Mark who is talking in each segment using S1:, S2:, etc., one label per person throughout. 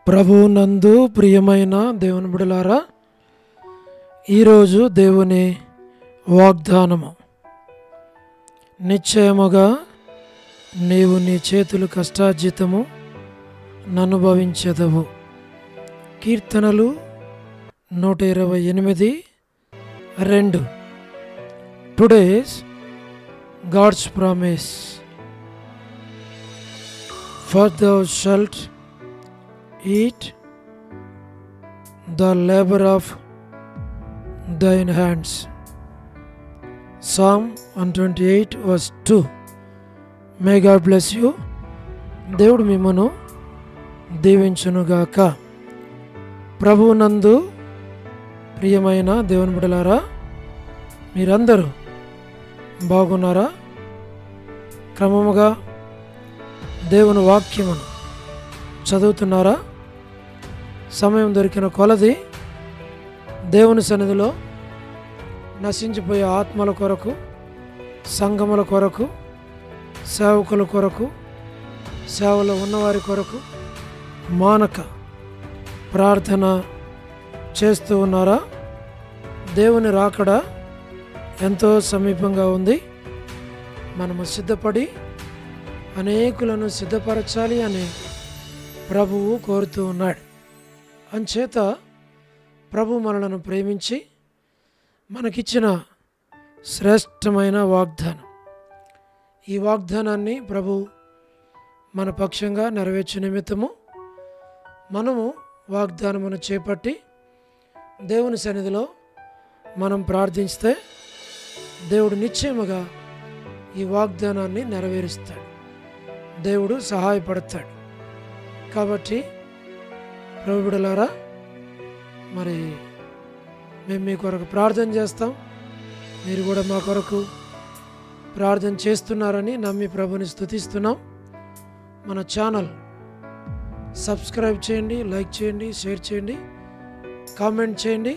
S1: ప్రభువునందు ప్రియమైన దేవుని బిడ్డలారా, ఈరోజు దేవుని వాగ్దానము, నిశ్చయముగా నీవు నీ చేతులు కష్టార్జితము ననుభవించెదవు. కీర్తనలు 128:2. Today's God's promise, for thou shalt eat the labor of thine hands. Psalm 128:2. May God bless you. దేవుడు మిమ్మను దీవించునుగాక. ప్రభువునందు ప్రియమైన దేవుని బిడ్డలారా, మీరందరూ బాగున్నారా? క్రమముగా దేవుని వాక్యమును చదువుతున్నారా? సమయం దొరికిన కొలది దేవుని సన్నిధిలో నశించిపోయే ఆత్మల కొరకు, సంఘముల కొరకు, సేవకుల కొరకు, సేవలో ఉన్నవారి కొరకు మానక ప్రార్థన చేస్తూ ఉన్నారా? దేవుని రాకడ ఎంతో సమీపంగా ఉంది. మనము సిద్ధపడి అనేకులను సిద్ధపరచాలి అని ప్రభువు కోరుతూ ఉన్నాడు. అంచేత ప్రభు మనలను ప్రేమించి మనకిచ్చిన శ్రేష్టమైన వాగ్దానం, ఈ వాగ్దానాన్ని ప్రభు మన పక్షంగా నెరవేర్చే నిమిత్తము మనము వాగ్దానమును చేపట్టి దేవుని సన్నిధిలో మనం ప్రార్థిస్తే దేవుడు నిశ్చయముగా ఈ వాగ్దానాన్ని నెరవేరుస్తాడు. దేవుడు సహాయపడతాడు. కాబట్టి ప్రభు బిడ్డలారా, మరి మేము మీ కొరకు ప్రార్థన చేస్తాం. మీరు కూడా మా కొరకు ప్రార్థన చేస్తున్నారని నమ్మి ప్రభుని స్తుతిస్తున్నాం. మన ఛానల్ సబ్స్క్రైబ్ చేయండి, లైక్ చేయండి, షేర్ చేయండి, కామెంట్ చేయండి.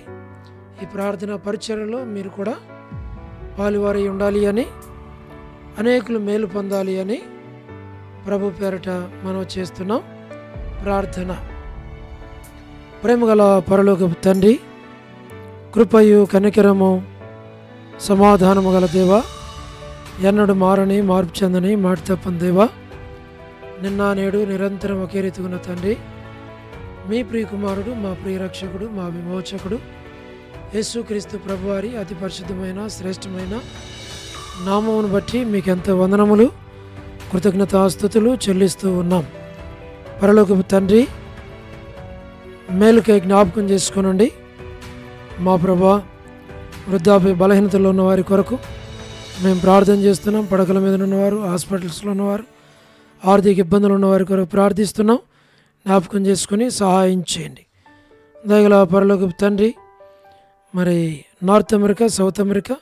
S1: ఈ ప్రార్థన పరిచర్యలో మీరు కూడా పాలువారై ఉండాలి అని, అనేకులు మేలు పొందాలి అని ప్రభు పేరట మనం చేస్తున్నాం ప్రార్థన. ప్రేమగల పరలోకపు తండ్రి, కృపయు కనికరము సమాధానము గల దేవా, ఎన్నడు మారని మార్పు చెందని మాట తప్పని దేవా, నిన్న నేడు నిరంతరం ఒకే రీతిగా ఉన్న తండ్రి, మీ ప్రియకుమారుడు, మా ప్రియరక్షకుడు, మా విమోచకుడు యేసుక్రీస్తు ప్రభువారి అతి పరిశుద్ధమైన శ్రేష్టమైన నామమును బట్టి మీకెంతో వందనములు, కృతజ్ఞతాస్తుతులు చెల్లిస్తూ ఉన్నాం. పరలోకపు తండ్రి, మేలుకై జ్ఞాపకం చేసుకోనండి. మా ప్రభా, వృద్ధాప్య బలహీనతలో ఉన్న వారి కొరకు మేము ప్రార్థన చేస్తున్నాం. పడకల మీద ఉన్నవారు, హాస్పిటల్స్లో ఉన్నవారు, ఆర్థిక ఇబ్బందులు ఉన్నవారి కొరకు ప్రార్థిస్తున్నాం. జ్ఞాపకం చేసుకుని సహాయం చేయండి. దయగల పరలోకపు తండ్రి, మరి north America, south America,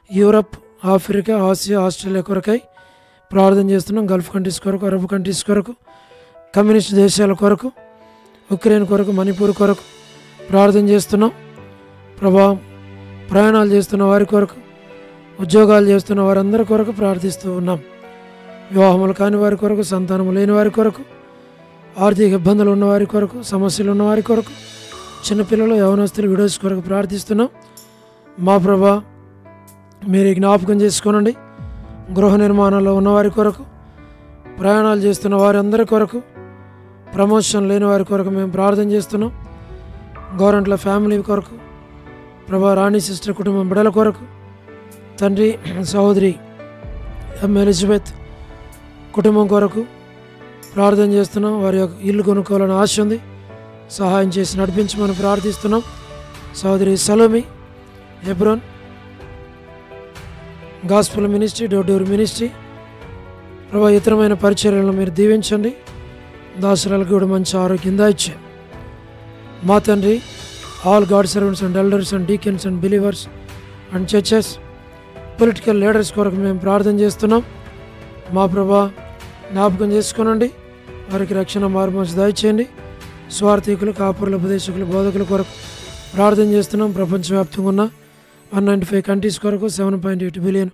S1: Europe, Africa, Asia, Australia కొరకై ప్రార్థన చేస్తున్నాం. గల్ఫ్ కంట్రీస్ కొరకు, అరబ్ కంట్రీస్ కొరకు, కమ్యూనిస్ట్ దేశాల కొరకు, ఉక్రెయిన్ కొరకు, మణిపూర్ కొరకు ప్రార్థన చేస్తున్నాం. ప్రభా, ప్రయాణాలు చేస్తున్న వారి కొరకు, ఉద్యోగాలు చేస్తున్న వారందరి కొరకు ప్రార్థిస్తూ ఉన్నాం. వివాహములు కాని వారి కొరకు, సంతానము లేని వారి కొరకు, ఆర్థిక ఇబ్బందులు ఉన్నవారి కొరకు, సమస్యలు ఉన్నవారి కొరకు, చిన్నపిల్లలు, యవనస్తులు, విడోస్ కొరకు ప్రార్థిస్తున్నాం. మా ప్రభా, మీరు జ్ఞాపకం చేసుకోనండి. గృహ నిర్మాణంలో ఉన్నవారి కొరకు, ప్రయాణాలు చేస్తున్న వారందరి కొరకు, ప్రమోషన్ లేని వారి కొరకు మేము ప్రార్థన చేస్తున్నాం. గవర్నమెంట్ల ఫ్యామిలీ కొరకు, ప్రభా, రాణి సిస్టర్ కుటుంబం బిడ్డల కొరకు, తండ్రి సహోదరి ఎలిజబెత్ కుటుంబం కొరకు ప్రార్థన చేస్తున్నాం. వారి యొక్క ఇల్లు కొనుక్కోవాలని ఆశ ఉంది, సహాయం చేసి నడిపించమని ప్రార్థిస్తున్నాం. సహోదరి Salomi, Hebron gospel ministry, door ministry, ప్రభా, ఇతరమైన పరిచర్యలను మీరు దీవించండి. దాసురాలకు కూడా మంచి ఆరోగ్యం దాయిచ్చారు. మా తండ్రి, all god servants and elders and deacons and believers and churches, political leaders కొరకు మేము ప్రార్థన చేస్తున్నాం. మా ప్రభా, జ్ఞాపకం చేసుకోనండి. వారికి రక్షణ మార్మోస్ దయచేయండి. స్వార్థికులు, కాపురుల, ఉపదేశకులు, బోధకుల కొరకు ప్రార్థన చేస్తున్నాం. ప్రపంచవ్యాప్తంగా ఉన్న 195 కంట్రీస్ కొరకు, 7.8 బిలియన్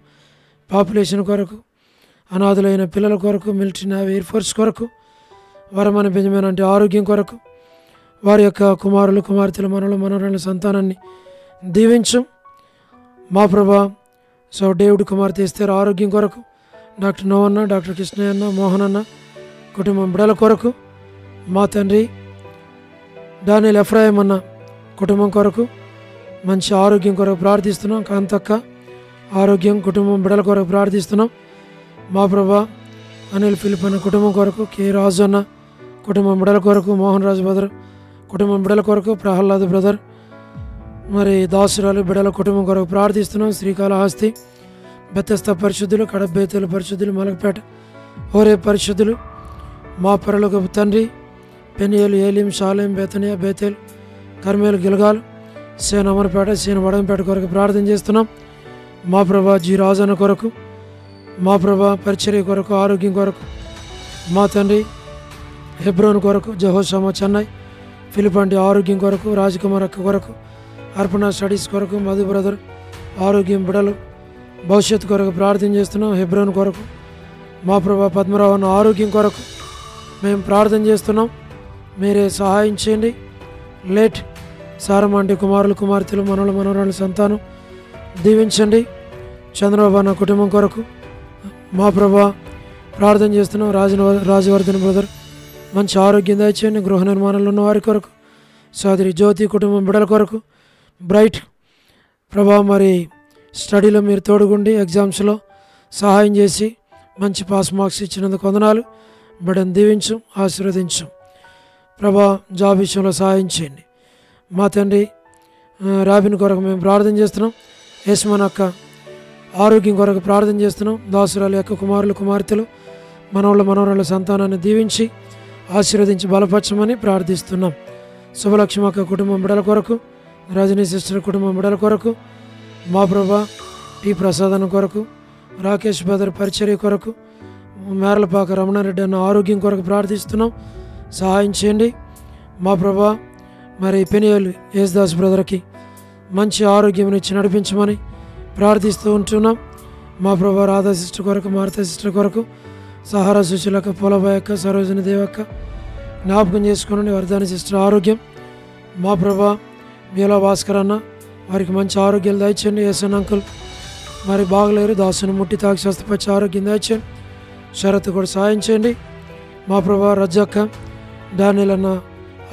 S1: పాపులేషన్ కొరకు, అనాథులైన పిల్లల కొరకు, మిలిటరీ, నేవీ, ఎయిర్ ఫోర్స్ కొరకు, వరమని బెంజమిన్ అంటే ఆరోగ్యం కొరకు, వారి యొక్క కుమారులు కుమార్తెలు మనలు మనవరాళ్ళ సంతానాన్ని దీవించు మా ప్రభా. సో డేవిడ్ కుమార్తె ఎస్తేర్ ఆరోగ్యం కొరకు, డాక్టర్ నోవన్న, డాక్టర్ కృష్ణయ్య అన్న, మోహన్ అన్న కుటుంబం బిడల కొరకు, మా తండ్రి డానియల్ ఎఫ్రాయిం అన్న కుటుంబం కొరకు మంచి ఆరోగ్యం కొరకు ప్రార్థిస్తున్నాం. కాంతక్క ఆరోగ్యం కుటుంబం బిడల కొరకు ప్రార్థిస్తున్నాం. మా ప్రభా అనిల్ ఫిలిప్ అన్న కుటుంబం కొరకు, కె రాజు అన్న కుటుంబం బిడల కొరకు, మోహన్ రాజు బ్రదర్ కుటుంబం బిడల కొరకు, ప్రహ్లాద్ బ్రదర్ మరి దాసురాలు బిడల కుటుంబం కొరకు ప్రార్థిస్తున్నాం. శ్రీకాళహస్తి బెత్తస్త పరిశుద్ధులు, కడబేతలు పరిశుద్ధులు, మలకపేట ఓరే పరిశుద్ధులు, మా పరలోకపు తండ్రి పెనియేలు, ఏలీం, షాలేం, బేతనియా, బేతేల్, కర్మేలు, గిల్గాల్, సేన అమరపేట, సేన వడంపేట కొరకు ప్రార్థన చేస్తున్నాం. మా ప్రభా జీ రాజన్న కొరకు, మా ప్రభా పరిచర్య కొరకు, ఆరోగ్యం కొరకు, మా తండ్రి హెబ్రోన్ కొరకు, జహోషామా చెన్నై, ఫిలిపంటి ఆరోగ్యం కొరకు, రాజకుమార్ అక్క కొరకు, అర్పణ స్టడీస్ కొరకు, మధు బ్రదర్ ఆరోగ్యం బిడలు భవిష్యత్తు కొరకు ప్రార్థన చేస్తున్నాం. హెబ్రోన్ కొరకు మా ప్రభా పద్మరావు అన్న ఆరోగ్యం కొరకు మేము ప్రార్థన చేస్తున్నాం. మీరే సహాయం చేయండి. లేట్ సారమంటి కుమారులు కుమార్తెలు మనవలు మనవరాళ్ళ సంతానం దీవించండి. చంద్రబాబు అన్న కుటుంబం కొరకు మా ప్రభా ప్రార్థన చేస్తున్నాం. రాజవర్ధన్ బ్రదర్ మంచి ఆరోగ్యం దయచేయండి. గృహ నిర్మాణంలో ఉన్న వారి కొరకు, సోదరి జ్యోతి కుటుంబం బిడల కొరకు, బ్రైట్ ప్రభా మరి స్టడీలో మీరు తోడుగుండి ఎగ్జామ్స్లో సహాయం చేసి మంచి పాస్ మార్క్స్ ఇచ్చినందుకు వందనాలు. బిడ్డను దీవించు, ఆశీర్వదించు ప్రభా. జాబ్ విషయంలో సహాయం చేయండి. మా తండ్రి రాబిన్ కొరకు మేము ప్రార్థన చేస్తున్నాం. యశ్మన్ అక్క ఆరోగ్యం కొరకు ప్రార్థన చేస్తున్నాం. దాసురాల యొక్క కుమారులు కుమార్తెలు మనవళ్ళ మనవరాళ్ళ సంతానాన్ని దీవించి ఆశీర్వదించి బలపరచమని ప్రార్థిస్తున్నాం. శుభలక్ష్మి అక్క కుటుంబం బిడల కొరకు, రజనీ సిస్టర్ కుటుంబం బిడల కొరకు, మా ప్రభా టి ప్రసాదన కొరకు, రాకేష్ బదర్ పరిచర్య కొరకు, మేరలపాక రమణారెడ్డి అన్న ఆరోగ్యం కొరకు ప్రార్థిస్తున్నాం. సహాయం చేయండి. మా ప్రభా మరి పెనియేలు యేసుదాస్ బ్రదర్కి మంచి ఆరోగ్యం ఇచ్చి నడిపించమని ప్రార్థిస్తూ ఉంటున్నాం. మా ప్రభా రాధా సిస్టర్ కొరకు, మారుతా సిస్టర్ కొరకు, సహారా సుశీలక్క, పొలబాయక్క, సరోజిని దేవక్క జ్ఞాపకం చేసుకుని వర్ధాని సిస్టర్ ఆరోగ్యం. మా ప్రభా మీలా భాస్కర్ అన్న వారికి మంచి ఆరోగ్యాలు దయచేయండి. ఏసన్ అంకుల్ మరి బాగలేరు, దాసుని ముట్టి తాకి స్వస్థపరిచి ఆరోగ్యం దయచేయండి. షరత్ కూడా సాయం చేయండి. మా ప్రభా రజ్జక్క డానియల్ అన్న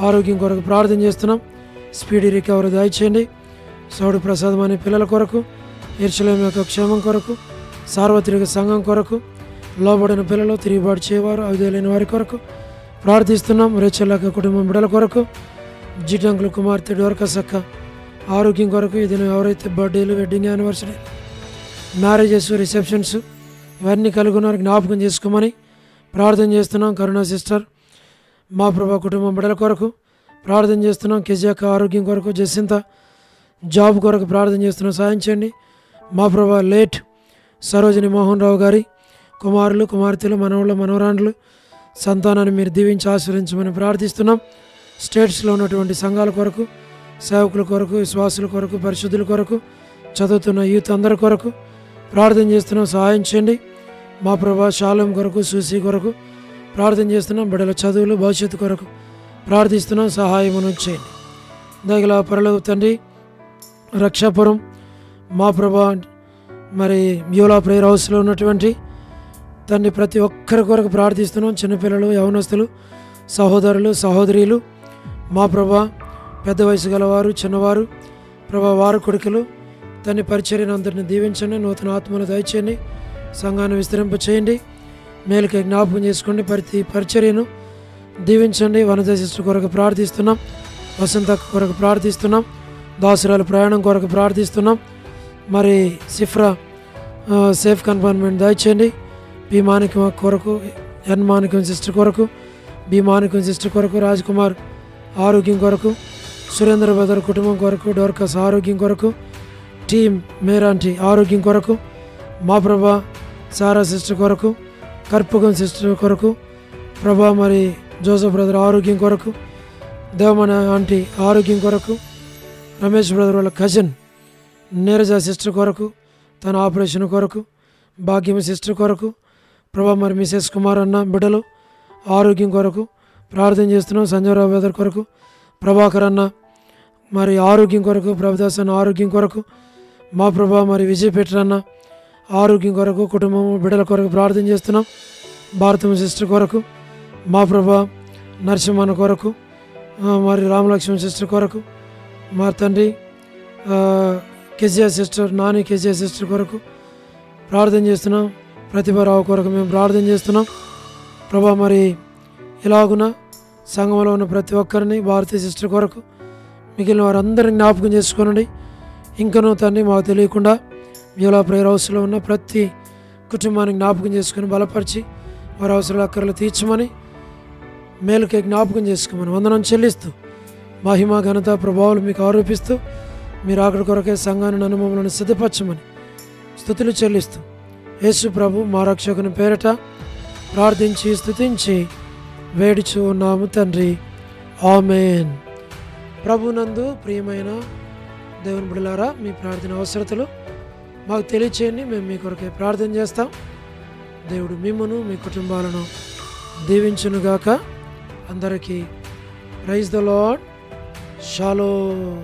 S1: ఆరోగ్యం కొరకు ప్రార్థన చేస్తున్నాం. స్పీడీ రికవరీ దయచేయండి. సౌడు ప్రసాదం అనే పిల్లల కొరకు, యెరూషలేం యొక్క క్షేమం కొరకు, సార్వత్రిక సంఘం కొరకు, లోబడిన పిల్లలు, తిరుగుబాటు చేయవారు, అవిధేయులైన వారి కొరకు ప్రార్థిస్తున్నాం. రేచల్లక్క కుటుంబం బిడల కొరకు, జిటంకుల కుమార్తె డోర్కస్ అక్క ఆరోగ్యం కొరకు, ఈ దినం ఎవరైతే బర్త్డేలు, వెడ్డింగ్ యానివర్సరీ, మ్యారేజెస్, రిసెప్షన్స్ ఇవన్నీ కలిగి ఉన్నారు జ్ఞాపకం చేసుకోమని ప్రార్థన చేస్తున్నాం. కరుణా సిస్టర్ మా ప్రభా కుటుంబం బిడల కొరకు ప్రార్థన చేస్తున్నాం. కెజియాక ఆరోగ్యం కొరకు, జసింత జాబ్ కొరకు ప్రార్థన చేస్తున్నాం. సాయం చేయండి. మా ప్రభా లేట్ సరోజిని మోహన్ రావు గారి కుమారులు కుమార్తెలు మనవళ్ళ మనవరాండ్లు సంతానాన్ని మీరు దీవించి ఆశీర్వదించమని ప్రార్థిస్తున్నాం. స్టేట్స్లో ఉన్నటువంటి సంఘాల కొరకు, సేవకుల కొరకు, విశ్వాసుల కొరకు, పరిశుద్ధుల కొరకు, చదువుతున్న యూత్ అందరి కొరకు ప్రార్థన చేస్తున్నాం. సహాయం చేయండి. మా ప్రభా శాలం కొరకు, సూసి కొరకు ప్రార్థన చేస్తున్నాం. బిడ్డల చదువులు భవిష్యత్తు కొరకు ప్రార్థిస్తున్నాం. సహాయం చేయండి. దయగల పరలోక తండ్రి రక్షాపురం మా ప్రభా మరి మ్యూలా ప్రేయర్ హౌస్లో ఉన్నటువంటి తండ్రి ప్రతి ఒక్కరి కొరకు ప్రార్థిస్తున్నాం. చిన్నపిల్లలు, యవనస్తులు, సహోదరులు, సహోదరీలు, మా ప్రభా పెద్ద వయసు గలవారు, చిన్నవారు, ప్రభా వారు కొడుకులు తండ్రి పరిచర్యను అందరిని దీవించండి. నూతన ఆత్మను దయచేయండి. సంఘాన్ని విస్తరింప చేయండి. మేలుకి జ్ఞాపకం చేసుకోండి. ప్రతి పరిచర్యను దీవించండి. వనజ సిస్టర్ కొరకు ప్రార్థిస్తున్నాం. వసంత కొరకు ప్రార్థిస్తున్నాం. దాసురాలు ప్రయాణం కొరకు ప్రార్థిస్తున్నాం. మరి సిఫ్రా సేఫ్ కన్ఫైన్మెంట్ దయచేయండి. బి మాణిక్యం కొరకు, ఎన్ మాణిక్యం సిస్టర్ కొరకు, బి మాణిక్యం సిస్టర్ కొరకు, రాజ్ కుమార్ ఆరోగ్యం కొరకు, సురేంద్ర బదర్ కుటుంబం కొరకు, డోర్కస్ ఆరోగ్యం కొరకు, టీమ్ మేరాంటి ఆరోగ్యం కొరకు, మా ప్రభా సారా సిస్టర్ కొరకు, కర్పగం సిస్టర్ కొరకు, ప్రభా మరి జోసఫ్ బ్రదర్ ఆరోగ్యం కొరకు, దేవమణ ఆంటీ ఆరోగ్యం కొరకు, రమేష్ బ్రదర్ వాళ్ళ కజిన్ నీరజ సిస్టర్ కొరకు, తన ఆపరేషన్ కొరకు, భాగ్యం సిస్టర్ కొరకు, ప్రభా మరి మిసెస్ కుమార్ అన్న బిడ్డలు ఆరోగ్యం కొరకు ప్రార్థన చేస్తున్నాం. సంజయరావు బ్రదర్ కొరకు ప్రభాకర్ అన్న మరి ఆరోగ్యం కొరకు, ప్రభుదాస్ అన్న ఆరోగ్యం కొరకు, మా ప్రభా మరి విజయ్ పెట్టరన్న ఆరోగ్యం కొరకు, కుటుంబం బిడ్డల కొరకు ప్రార్థన చేస్తున్నాం. భారతమ్మ సిస్టర్ కొరకు, మా ప్రభా నరసింహన్న కొరకు, మరి రామలక్ష్మణ్ సిస్టర్ కొరకు, మా తండ్రి KGR sister, Nani KGR sister కొరకు ప్రార్థన చేస్తున్నాం. ప్రతిభారావు కొరకు మేము ప్రార్థన చేస్తున్నాం. ప్రభా మరి ఇలాగున సంఘంలో ఉన్న ప్రతి ఒక్కరిని, భారతీయ సిస్టర్ కొరకు, మిగిలిన వారందరినీ జ్ఞాపకం చేసుకోనండి. ఇంకనూ తండ్రి మాకు తెలియకుండా మీలా ప్రేయర్ హౌస్లో ఉన్న ప్రతి కుటుంబాన్ని జ్ఞాపకం చేసుకుని బలపరిచి వారి అవసరాల అక్కర్లు తీర్చమని, మేలుకే జ్ఞాపకం చేసుకోమని వందనం చెల్లిస్తూ, మహిమ ఘనత ప్రభావాలు మీకు ఆరోపిస్తూ, మీరు అక్కడి కొరకే సంఘాన్ని అనుభవాలను సిద్ధపరచమని స్తుతులు చెల్లిస్తూ, యేసు ప్రభు మా రక్షకుని పేరట ప్రార్థించి స్తుతించి వేడుచు ఉన్నాము తండ్రి, ఆమేన్. ప్రభునందు ప్రియమైన దేవుని బిడ్డలారా, మీ ప్రార్థన అవసరతలు మాకు తెలియచేయండి. మేము మీ కొరకే ప్రార్థన చేస్తాం. దేవుడు మిమ్మును మీ కుటుంబాలను దీవించునుగాక. అందరికీ ప్రైజ్ ద లార్డ్. షాలోమ్.